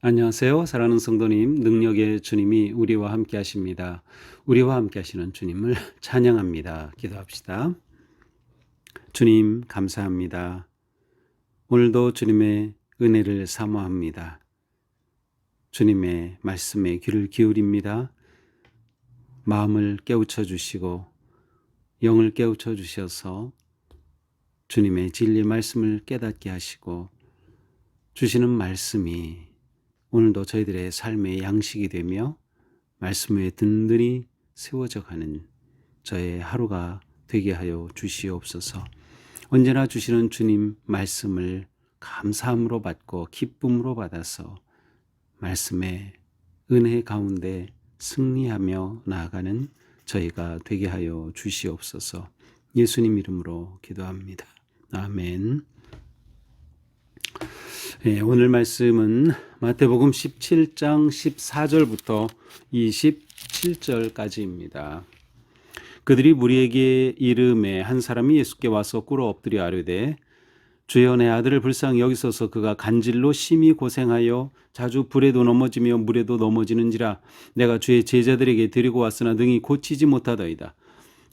안녕하세요. 사랑하는 성도님, 능력의 주님이 우리와 함께 하십니다. 우리와 함께 하시는 주님을 찬양합니다. 기도합시다. 주님, 감사합니다. 오늘도 주님의 은혜를 사모합니다. 주님의 말씀에 귀를 기울입니다. 마음을 깨우쳐 주시고 영을 깨우쳐 주셔서 주님의 진리 말씀을 깨닫게 하시고 주시는 말씀이 오늘도 저희들의 삶의 양식이 되며 말씀 위에 든든히 세워져 가는 저의 하루가 되게 하여 주시옵소서. 언제나 주시는 주님 말씀을 감사함으로 받고 기쁨으로 받아서 말씀의 은혜 가운데 승리하며 나아가는 저희가 되게 하여 주시옵소서. 예수님 이름으로 기도합니다. 아멘. 오늘 말씀은 마태복음 17장 14절부터 27절까지입니다. 그들이 무리에게 이르매 한 사람이 예수께 와서 꿇어 엎드려 아뢰되 주여 내 아들을 불쌍히 여기소서. 그가 간질로 심히 고생하여 자주 불에도 넘어지며 물에도 넘어지는지라. 내가 주의 제자들에게 데리고 왔으나 능히 고치지 못하더이다.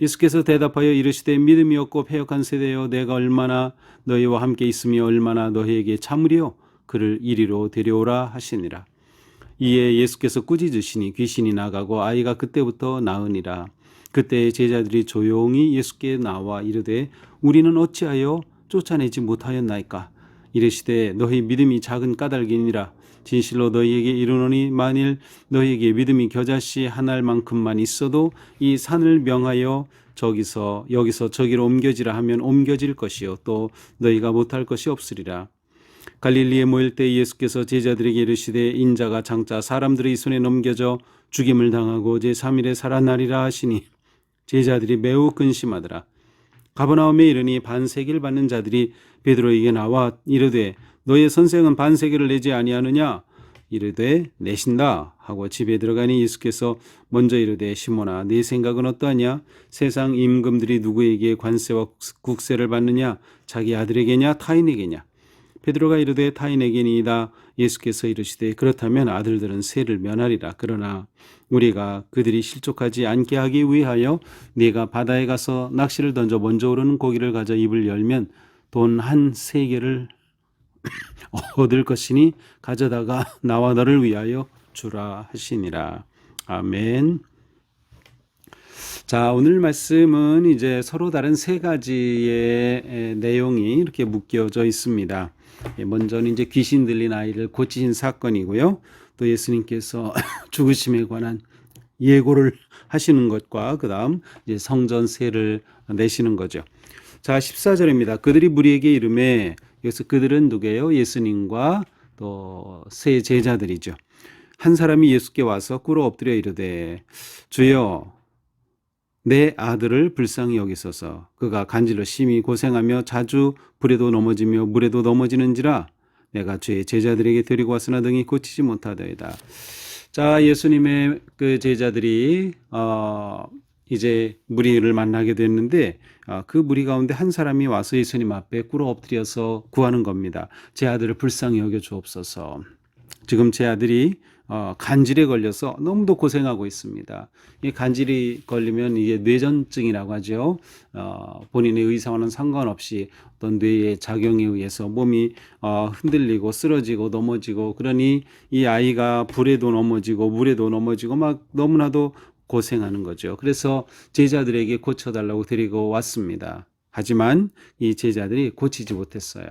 예수께서 대답하여 이르시되 믿음이 없고 패역한 세대여, 내가 얼마나 너희와 함께 있으며 얼마나 너희에게 참으리요. 그를 이리로 데려오라 하시니라. 이에 예수께서 꾸짖으시니 귀신이 나가고 아이가 그때부터 나으니라. 그때 제자들이 조용히 예수께 나와 이르되 우리는 어찌하여 쫓아내지 못하였나이까. 이르시되 너희 믿음이 작은 까닭이니라. 진실로 너희에게 이르노니 만일 너희에게 믿음이 겨자씨 한 알만큼만 있어도 이 산을 명하여 여기서 저기로 옮겨지라 하면 옮겨질 것이요 또 너희가 못할 것이 없으리라. 갈릴리에 모일 때 예수께서 제자들에게 이르시되 인자가 장차 사람들의 손에 넘겨져 죽임을 당하고 제3일에 살아나리라 하시니 제자들이 매우 근심하더라. 가버나움에 이르니 반세기를 받는 자들이 베드로에게 나와 이르되 너의 선생은 반세기를 내지 아니하느냐. 이르되 내신다 하고 집에 들어가니 예수께서 먼저 이르되 시몬아 네 생각은 어떠하냐. 세상 임금들이 누구에게 관세와 국세를 받느냐. 자기 아들에게냐 타인에게냐. 베드로가 이르되 타인에게니이다. 예수께서 이르시되 그렇다면 아들들은 세를 면하리라. 그러나 우리가 그들이 실족하지 않게 하기 위하여 네가 바다에 가서 낚시를 던져 먼저 오르는 고기를 가져 입을 열면 돈 한 세겔을 얻을 것이니 가져다가 나와 너를 위하여 주라 하시니라. 아멘. 자, 오늘 말씀은 이제 서로 다른 세 가지의 내용이 이렇게 묶여져 있습니다. 먼저는 이제 귀신 들린 아이를 고치신 사건이고요. 또 예수님께서 죽으심에 관한 예고를 하시는 것과 그다음 이제 성전세를 내시는 거죠. 자, 14절입니다. 그들이 무리에게 이르매, 여기서 그들은 누구예요? 예수님과 또 세 제자들이죠. 한 사람이 예수께 와서 꿇어 엎드려 이르되 주여 내 아들을 불쌍히 여기소서. 그가 간질로 심히 고생하며 자주 불에도 넘어지며 물에도 넘어지는지라. 내가 주의 제자들에게 데리고 왔으나 능히 고치지 못하더이다. 자, 예수님의 그 제자들이 이제 무리를 만나게 됐는데 그 무리 가운데 한 사람이 와서 예수님 앞에 꿇어 엎드려서 구하는 겁니다. 제 아들을 불쌍히 여겨 주옵소서. 지금 제 아들이 간질에 걸려서 너무도 고생하고 있습니다. 이 간질이 걸리면 이게 뇌전증이라고 하죠. 본인의 의사와는 상관없이 어떤 뇌의 작용에 의해서 몸이 흔들리고 쓰러지고 넘어지고, 그러니 이 아이가 불에도 넘어지고 물에도 넘어지고 막 너무나도 고생하는 거죠. 그래서 제자들에게 고쳐달라고 데리고 왔습니다. 하지만 이 제자들이 고치지 못했어요.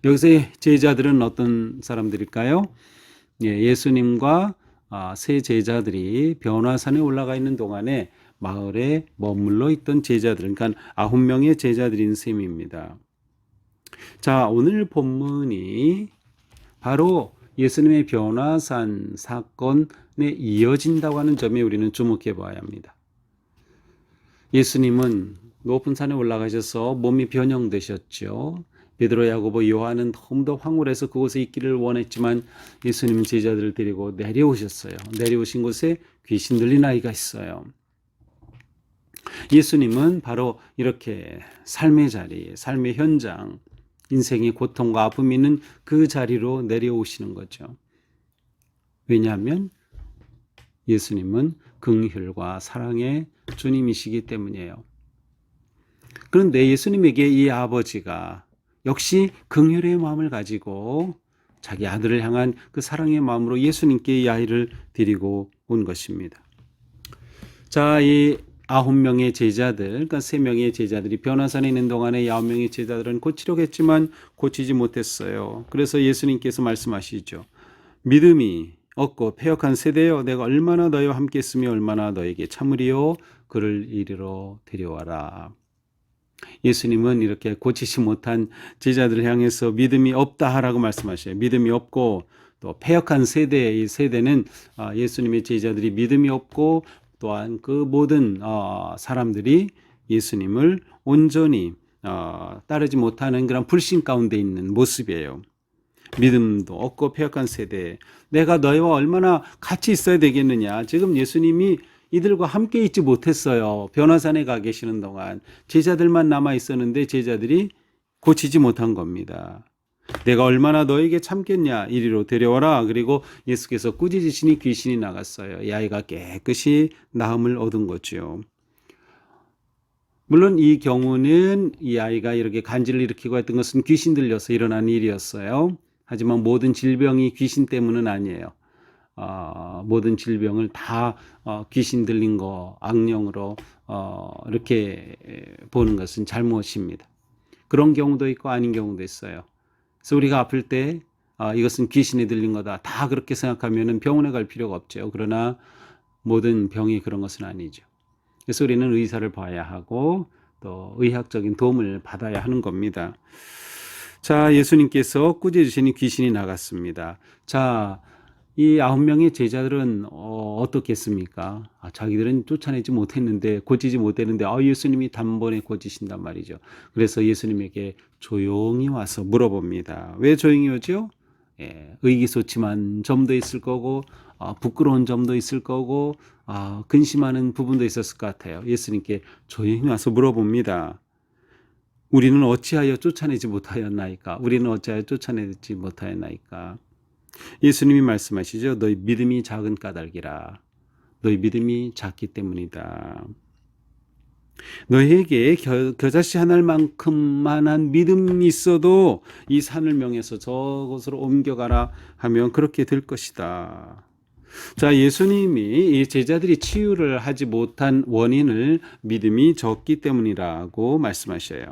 여기서의 제자들은 어떤 사람들일까요? 예수님과 세 제자들이 변화산에 올라가 있는 동안에 마을에 머물러 있던 제자들, 그러니까 9명의 제자들인 셈입니다. 자, 오늘 본문이 바로 예수님의 변화산 사건에 이어진다고 하는 점에 우리는 주목해 봐야 합니다. 예수님은 높은 산에 올라가셔서 몸이 변형되셨죠. 베드로, 야고보, 요한은 너무도 황홀해서 그곳에 있기를 원했지만 예수님은 제자들을 데리고 내려오셨어요. 내려오신 곳에 귀신 들린 아이가 있어요. 예수님은 바로 이렇게 삶의 자리, 삶의 현장, 인생의 고통과 아픔이 있는 그 자리로 내려오시는 거죠. 왜냐하면 예수님은 긍휼과 사랑의 주님이시기 때문이에요. 그런데 예수님에게 이 아버지가 역시 긍휼의 마음을 가지고 자기 아들을 향한 그 사랑의 마음으로 예수님께 이 아이를 드리고 온 것입니다. 자, 이 9명의 제자들, 그러니까 3명의 제자들이 변화산에 있는 동안에 9명의 제자들은 고치려고 했지만 고치지 못했어요. 그래서 예수님께서 말씀하시죠. 믿음이 없고 패역한 세대여, 내가 얼마나 너희와 함께 있으며 얼마나 너에게 참으리요, 그를 이리로 데려와라. 예수님은 이렇게 고치지 못한 제자들을 향해서 믿음이 없다라고 말씀하셔요. 믿음이 없고 또 패역한 세대, 이 세대는 예수님의 제자들이 믿음이 없고 또한 그 모든 사람들이 예수님을 온전히 따르지 못하는 그런 불신 가운데 있는 모습이에요. 믿음도 없고 패역한 세대, 내가 너희와 얼마나 같이 있어야 되겠느냐. 지금 예수님이 이들과 함께 있지 못했어요. 변화산에 가 계시는 동안 제자들만 남아 있었는데 제자들이 고치지 못한 겁니다. 내가 얼마나 너에게 참겠냐, 이리로 데려와라. 그리고 예수께서 꾸짖으시니 귀신이 나갔어요. 이 아이가 깨끗이 나음을 얻은 거죠. 물론 이 경우는 이 아이가 이렇게 간질을 일으키고 했던 것은 귀신 들려서 일어난 일이었어요. 하지만 모든 질병이 귀신 때문은 아니에요. 모든 질병을 다 귀신 들린 거, 악령으로 이렇게 보는 것은 잘못입니다. 그런 경우도 있고 아닌 경우도 있어요. 그래서 우리가 아플 때 이것은 귀신이 들린 거다, 다 그렇게 생각하면 병원에 갈 필요가 없죠. 그러나 모든 병이 그런 것은 아니죠. 그래서 우리는 의사를 봐야 하고 또 의학적인 도움을 받아야 하는 겁니다. 자, 예수님께서 꾸짖으시니 귀신이 나갔습니다. 자, 이 9명의 제자들은 어떻겠습니까? 자기들은 쫓아내지 못했는데, 고치지 못했는데 예수님이 단번에 고치신단 말이죠. 그래서 예수님에게 조용히 와서 물어봅니다. 왜 조용히 오죠? 의기소침한 점도 있을 거고 부끄러운 점도 있을 거고 근심하는 부분도 있었을 것 같아요. 예수님께 조용히 와서 물어봅니다. 우리는 어찌하여 쫓아내지 못하였나이까? 우리는 어찌하여 쫓아내지 못하였나이까? 예수님이 말씀하시죠. 너희 믿음이 작은 까닭이라. 너희 믿음이 작기 때문이다. 너희에게 겨자씨 하나만큼만한 믿음이 있어도 이 산을 명해서 저곳으로 옮겨가라 하면 그렇게 될 것이다. 자, 예수님이 이 제자들이 치유를 하지 못한 원인을 믿음이 적기 때문이라고 말씀하셔요.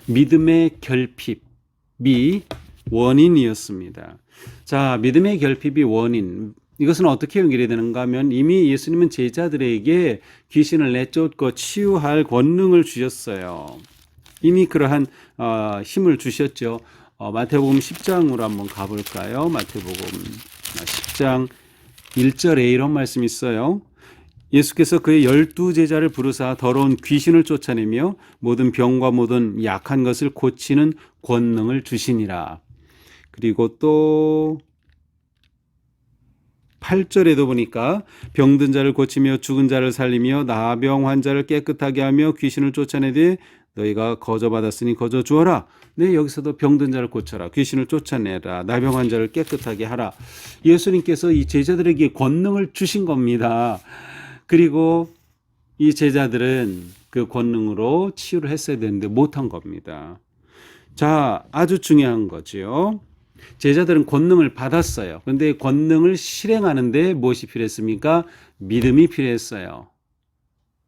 믿음의 결핍이 원인이었습니다. 자, 믿음의 결핍이 원인, 이것은 어떻게 연결이 되는가 하면 이미 예수님은 제자들에게 귀신을 내쫓고 치유할 권능을 주셨어요. 이미 그러한 힘을 주셨죠. 마태복음 10장으로 한번 가볼까요? 마태복음 10장 1절에 이런 말씀이 있어요. 예수께서 그의 12제자를 부르사 더러운 귀신을 쫓아내며 모든 병과 모든 약한 것을 고치는 권능을 주시니라. 그리고 또 8절에도 보니까 병든 자를 고치며 죽은 자를 살리며 나병 환자를 깨끗하게 하며 귀신을 쫓아내되 너희가 거저 받았으니 거저 주어라. 네, 여기서도 병든 자를 고쳐라, 귀신을 쫓아내라, 나병 환자를 깨끗하게 하라. 예수님께서 이 제자들에게 권능을 주신 겁니다. 그리고 이 제자들은 그 권능으로 치유를 했어야 되는데 못한 겁니다. 자, 아주 중요한 거죠. 제자들은 권능을 받았어요. 그런데 권능을 실행하는데 무엇이 필요했습니까? 믿음이 필요했어요.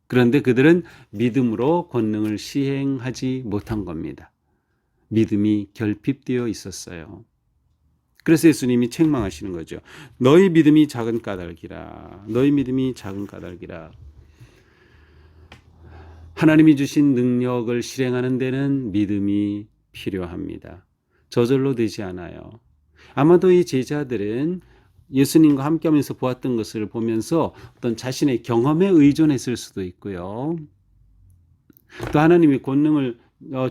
그런데 그들은 믿음으로 권능을 시행하지 못한 겁니다. 믿음이 결핍되어 있었어요. 그래서 예수님이 책망하시는 거죠. 너희 믿음이 작은 까닭이라. 너희 믿음이 작은 까닭이라. 하나님이 주신 능력을 실행하는 데는 믿음이 필요합니다. 저절로 되지 않아요. 아마도 이 제자들은 예수님과 함께하면서 보았던 것을 보면서 어떤 자신의 경험에 의존했을 수도 있고요. 또 하나님이 권능을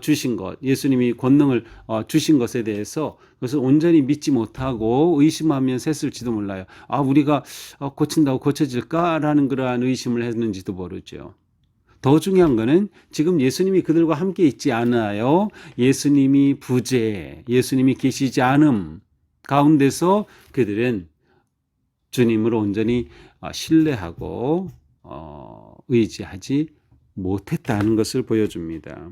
주신 것, 예수님이 권능을 주신 것에 대해서 그것을 온전히 믿지 못하고 의심하면서 했을지도 몰라요. 우리가 고친다고 고쳐질까라는 그러한 의심을 했는지도 모르죠. 더 중요한 거는 지금 예수님이 그들과 함께 있지 않아요. 예수님이 부재, 예수님이 계시지 않음 가운데서 그들은 주님을 온전히 신뢰하고 의지하지 못했다는 것을 보여줍니다.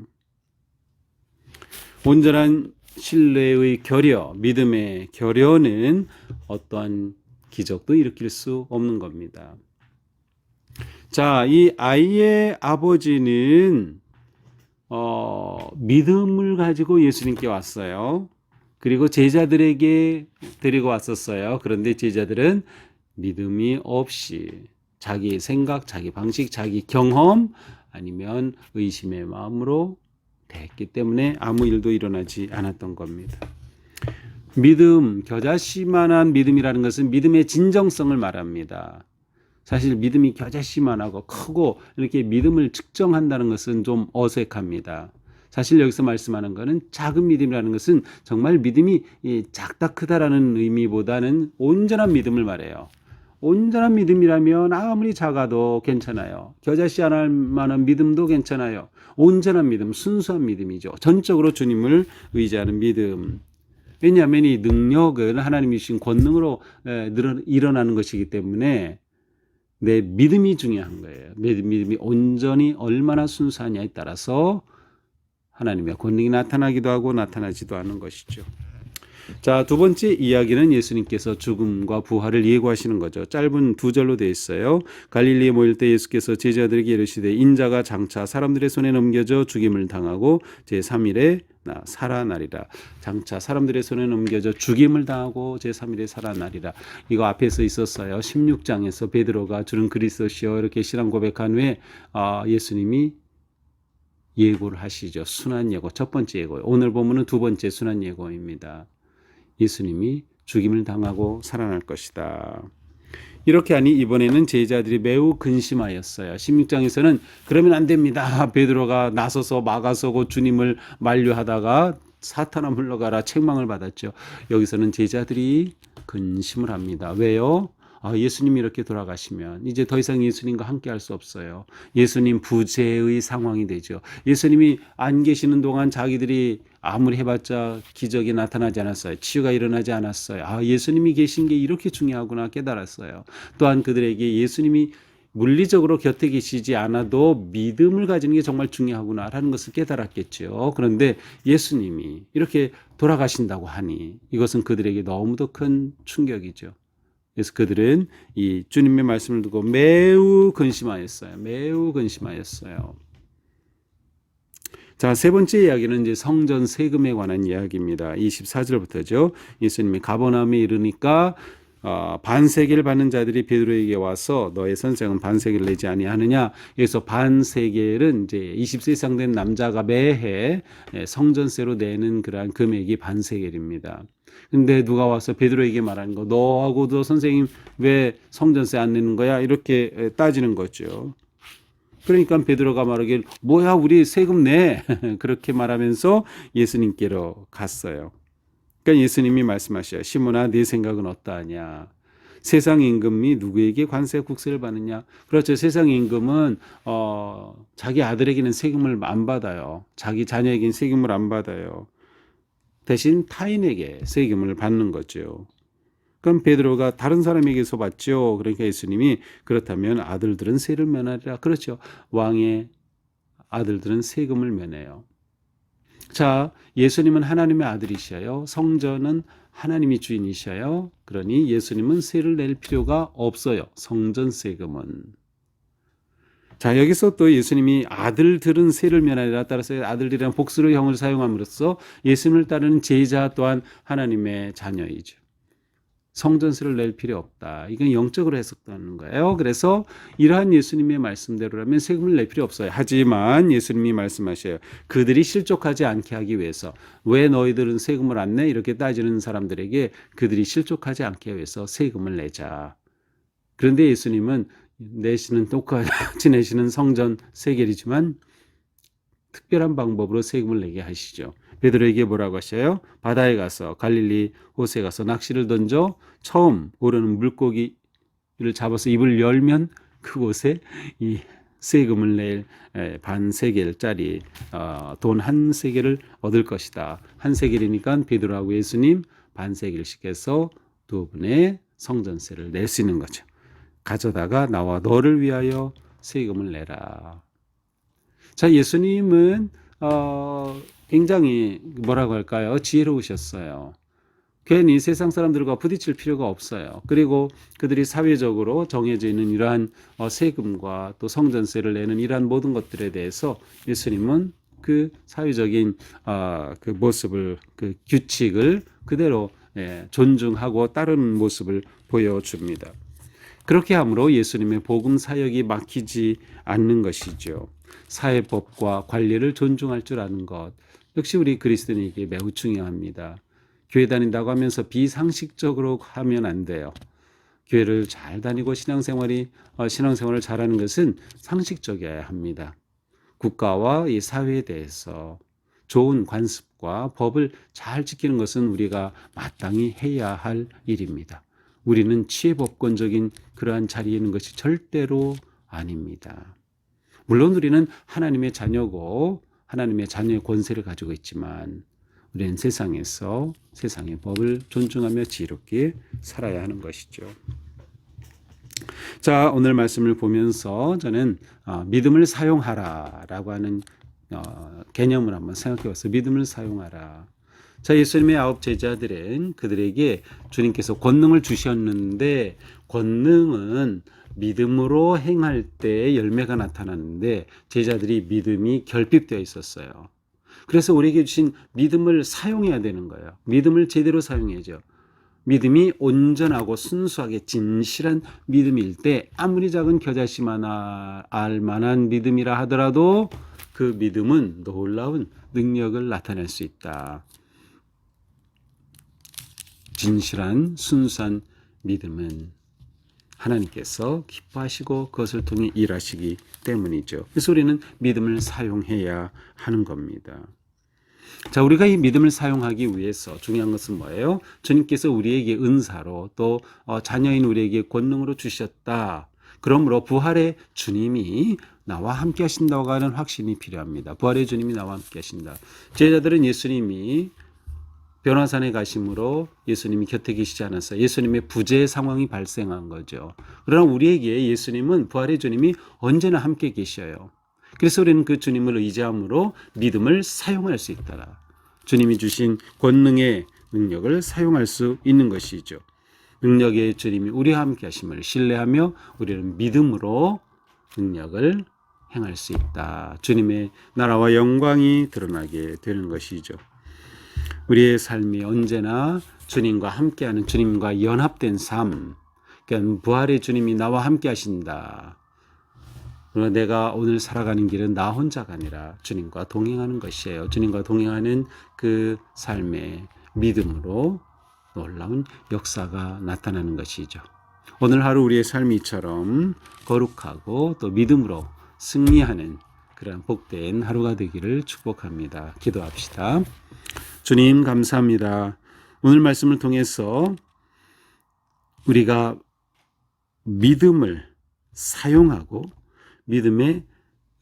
온전한 신뢰의 결여, 믿음의 결여는 어떠한 기적도 일으킬 수 없는 겁니다. 자, 이 아이의 아버지는 믿음을 가지고 예수님께 왔어요. 그리고 제자들에게 데리고 왔었어요. 그런데 제자들은 믿음이 없이 자기 생각, 자기 방식, 자기 경험 아니면 의심의 마음으로 됐기 때문에 아무 일도 일어나지 않았던 겁니다. 믿음, 겨자씨만한 믿음이라는 것은 믿음의 진정성을 말합니다. 사실 믿음이 겨자씨만하고 크고 이렇게 믿음을 측정한다는 것은 좀 어색합니다. 사실 여기서 말씀하는 것은 작은 믿음이라는 것은 정말 믿음이 작다 크다라는 의미보다는 온전한 믿음을 말해요. 온전한 믿음이라면 아무리 작아도 괜찮아요. 겨자씨 하나만한 믿음도 괜찮아요. 온전한 믿음, 순수한 믿음이죠. 전적으로 주님을 의지하는 믿음. 왜냐하면 이 능력은 하나님이 주신 권능으로 일어나는 것이기 때문에 내 믿음이 중요한 거예요. 내 믿음이 온전히 얼마나 순수하냐에 따라서 하나님의 권능이 나타나기도 하고 나타나지도 않는 것이죠. 자, 두 번째 이야기는 예수님께서 죽음과 부활을 예고하시는 거죠. 짧은 두 절로 되어 있어요. 갈릴리에 모일 때 예수께서 제자들에게 이르시되 인자가 장차 사람들의 손에 넘겨져 죽임을 당하고 제3일에 살아나리라. 장차 사람들의 손에 넘겨져 죽임을 당하고 제3일에 살아나리라. 이거 앞에서 있었어요. 16장에서 베드로가 주는 그리스도시여 이렇게 신앙 고백한 후에 예수님이 예고를 하시죠. 순한 예고, 첫 번째 예고. 오늘 보면은 두 번째 순한 예고입니다. 예수님이 죽임을 당하고 살아날 것이다. 이렇게 하니 이번에는 제자들이 매우 근심하였어요. 16장에서는 그러면 안 됩니다. 베드로가 나서서 막아서고 주님을 만류하다가 사탄아 물러가라 책망을 받았죠. 여기서는 제자들이 근심을 합니다. 왜요? 예수님이 이렇게 돌아가시면 이제 더 이상 예수님과 함께 할 수 없어요. 예수님 부재의 상황이 되죠. 예수님이 안 계시는 동안 자기들이 아무리 해봤자 기적이 나타나지 않았어요. 치유가 일어나지 않았어요. 예수님이 계신 게 이렇게 중요하구나 깨달았어요. 또한 그들에게 예수님이 물리적으로 곁에 계시지 않아도 믿음을 가지는 게 정말 중요하구나라는 것을 깨달았겠죠. 그런데 예수님이 이렇게 돌아가신다고 하니 이것은 그들에게 너무도 큰 충격이죠. 그래서 그들은 이 주님의 말씀을 듣고 매우 근심하였어요. 매우 근심하였어요. 자, 세 번째 이야기는 이제 성전 세금에 관한 이야기입니다. 24절부터죠. 예수님이 가버나움에 이르니까 반세계를 받는 자들이 베드로에게 와서 너의 선생은 반세계를 내지 아니하느냐. 여기서 반세계는 이제 20세 이상 된 남자가 매해 성전세로 내는 그러한 금액이 반세겔입니다. 근데 누가 와서 베드로에게 말하는 거, 너하고도 선생님 왜 성전세 안 내는 거야? 이렇게 따지는 거죠. 그러니까 베드로가 말하길 뭐야 우리 세금 내 그렇게 말하면서 예수님께로 갔어요. 그러니까 예수님이 말씀하셔요. 시몬아 네 생각은 어떠하냐? 세상 임금이 누구에게 관세 국세를 받느냐? 그렇죠. 세상 임금은 자기 아들에게는 세금을 안 받아요. 자기 자녀에게는 세금을 안 받아요. 대신 타인에게 세금을 받는 거죠. 그럼 베드로가 다른 사람에게서 받죠. 그러니까 예수님이 그렇다면 아들들은 세를 면하리라. 그렇죠. 왕의 아들들은 세금을 면해요. 자, 예수님은 하나님의 아들이셔요. 성전은 하나님이 주인이셔요. 그러니 예수님은 세를 낼 필요가 없어요. 성전 세금은. 자, 여기서 또 예수님이 아들들은 세를 면하리라. 따라서 아들들이란 복수로 형을 사용함으로써 예수님을 따르는 제자 또한 하나님의 자녀이죠. 성전세를 낼 필요 없다. 이건 영적으로 해석하는 거예요. 그래서 이러한 예수님의 말씀대로라면 세금을 낼 필요 없어요. 하지만 예수님이 말씀하셔요. 그들이 실족하지 않게 하기 위해서 왜 너희들은 세금을 안 내? 이렇게 따지는 사람들에게 그들이 실족하지 않게 위해서 세금을 내자. 그런데 예수님은 내시는 똑같이 내시는 성전 세겔이지만 특별한 방법으로 세금을 내게 하시죠. 베드로에게 뭐라고 하셔요? 바다에 가서 갈릴리 호수에 가서 낚시를 던져 처음 오르는 물고기를 잡아서 입을 열면 그곳에 이 세금을 낼 반세겔짜리 돈 한 세겔을 얻을 것이다. 한 세겔이니까 베드로하고 예수님 반세겔씩 해서 두 분의 성전세를 낼 수 있는 거죠. 가져다가 나와 너를 위하여 세금을 내라. 자, 예수님은 굉장히 뭐라고 할까요? 지혜로우셨어요. 괜히 세상 사람들과 부딪힐 필요가 없어요. 그리고 그들이 사회적으로 정해져 있는 이러한 세금과 또 성전세를 내는 이러한 모든 것들에 대해서 예수님은 그 사회적인 그 모습을, 그 규칙을 그대로 존중하고 따르는 모습을 보여줍니다. 그렇게 함으로 예수님의 복음 사역이 막히지 않는 것이죠. 사회법과 관례를 존중할 줄 아는 것 역시 우리 그리스도인에게 매우 중요합니다. 교회 다닌다고 하면서 비상식적으로 하면 안 돼요. 교회를 잘 다니고 신앙생활을 잘하는 것은 상식적이어야 합니다. 국가와 이 사회에 대해서 좋은 관습과 법을 잘 지키는 것은 우리가 마땅히 해야 할 일입니다. 우리는 치외법권적인 그러한 자리에 있는 것이 절대로 아닙니다. 물론 우리는 하나님의 자녀고 하나님의 자녀의 권세를 가지고 있지만 우리는 세상에서 세상의 법을 존중하며 지혜롭게 살아야 하는 것이죠. 자, 오늘 말씀을 보면서 저는 믿음을 사용하라라고 하는 개념을 한번 생각해 봤어요. 믿음을 사용하라. 자, 예수님의 9 제자들은 그들에게 주님께서 권능을 주셨는데 권능은 믿음으로 행할 때 열매가 나타나는데 제자들이 믿음이 결핍되어 있었어요. 그래서 우리에게 주신 믿음을 사용해야 되는 거예요. 믿음을 제대로 사용해야죠. 믿음이 온전하고 순수하게 진실한 믿음일 때 아무리 작은 겨자씨만 알 만한 믿음이라 하더라도 그 믿음은 놀라운 능력을 나타낼 수 있다. 진실한 순수한 믿음은 하나님께서 기뻐하시고 그것을 통해 일하시기 때문이죠. 그래서 우리는 믿음을 사용해야 하는 겁니다. 자, 우리가 이 믿음을 사용하기 위해서 중요한 것은 뭐예요? 주님께서 우리에게 은사로 또 자녀인 우리에게 권능으로 주셨다. 그러므로 부활의 주님이 나와 함께 하신다고 하는 확신이 필요합니다. 부활의 주님이 나와 함께 하신다. 제자들은 예수님이 변화산에 가심으로 예수님이 곁에 계시지 않았어요. 예수님의 부재 상황이 발생한 거죠. 그러나 우리에게 예수님은 부활의 주님이 언제나 함께 계셔요. 그래서 우리는 그 주님을 의지함으로 믿음을 사용할 수 있다. 주님이 주신 권능의 능력을 사용할 수 있는 것이죠. 능력의 주님이 우리와 함께 하심을 신뢰하며 우리는 믿음으로 능력을 행할 수 있다. 주님의 나라와 영광이 드러나게 되는 것이죠. 우리의 삶이 언제나 주님과 함께하는 주님과 연합된 삶. 그러니까 부활의 주님이 나와 함께 하신다. 그러나 내가 오늘 살아가는 길은 나 혼자가 아니라 주님과 동행하는 것이에요. 주님과 동행하는 그 삶의 믿음으로 놀라운 역사가 나타나는 것이죠. 오늘 하루 우리의 삶이 이처럼 거룩하고 또 믿음으로 승리하는 그런 복된 하루가 되기를 축복합니다. 기도합시다. 주님 감사합니다. 오늘 말씀을 통해서 우리가 믿음을 사용하고 믿음의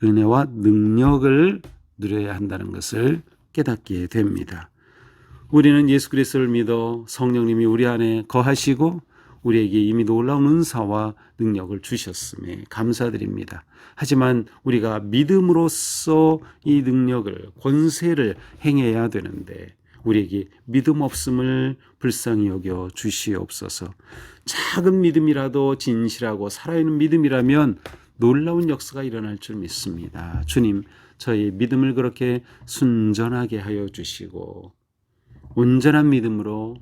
은혜와 능력을 누려야 한다는 것을 깨닫게 됩니다. 우리는 예수 그리스도를 믿어 성령님이 우리 안에 거하시고 우리에게 이미 놀라운 은사와 능력을 주셨음에 감사드립니다. 하지만 우리가 믿음으로써 이 능력을, 권세를 행해야 되는데 우리에게 믿음 없음을 불쌍히 여겨 주시옵소서. 작은 믿음이라도 진실하고 살아있는 믿음이라면 놀라운 역사가 일어날 줄 믿습니다. 주님, 저희 믿음을 그렇게 순전하게 하여 주시고 온전한 믿음으로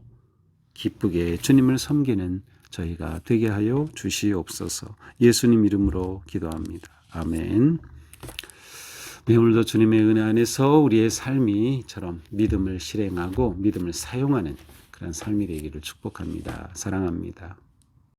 기쁘게 주님을 섬기는 저희가 되게 하여 주시옵소서. 예수님 이름으로 기도합니다. 아멘. 네, 오늘도 주님의 은혜 안에서 우리의 삶이처럼 믿음을 실행하고 믿음을 사용하는 그런 삶이 되기를 축복합니다. 사랑합니다.